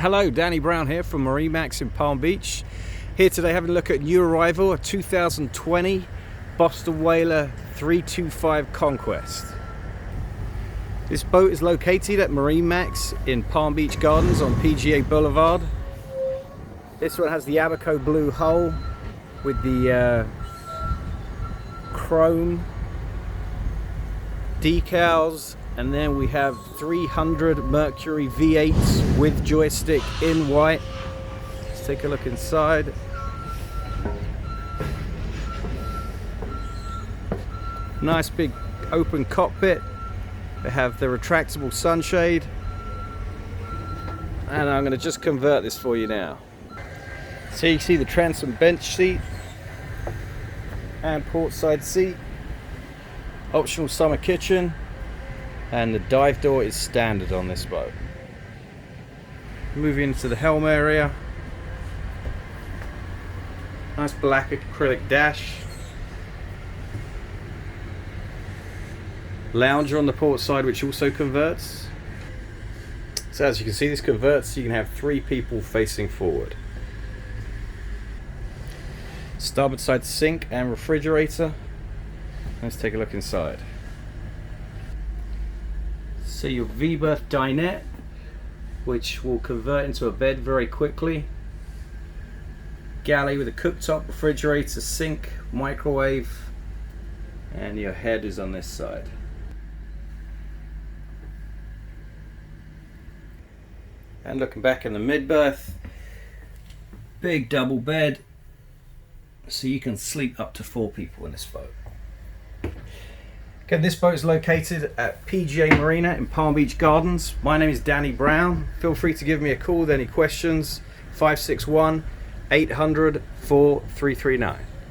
Hello, Danny Brown here from MarineMax in Palm Beach. Here today having a look at new arrival, a 2020 Boston Whaler 325 Conquest. This boat is located at MarineMax in Palm Beach Gardens on PGA Boulevard. This one has the Abaco blue hull with the chrome decals, and then we have 300 Mercury V8s with joystick in white. Let's take a look inside. Nice big open cockpit. They have the retractable sunshade, and I'm going to just convert this for you now. So you see the transom bench seat and port side seat, optional summer kitchen, and the dive door is standard on this boat. Moving into the helm area, nice black acrylic dash, lounger on the port side which also converts. So as you can see, this converts so you can have 3 people facing forward. Starboard side sink and refrigerator. Let's take a look inside. So your V-berth dinette, which will convert into a bed very quickly. Galley with a cooktop, refrigerator, sink, microwave, and your head is on this side. And looking back in the mid-berth, big double bed, so you can sleep up to 4 people in this boat. Again, this boat is located at PGA Marina in Palm Beach Gardens. My name is Danny Brown. Feel free to give me a call with any questions. 561 800 4339.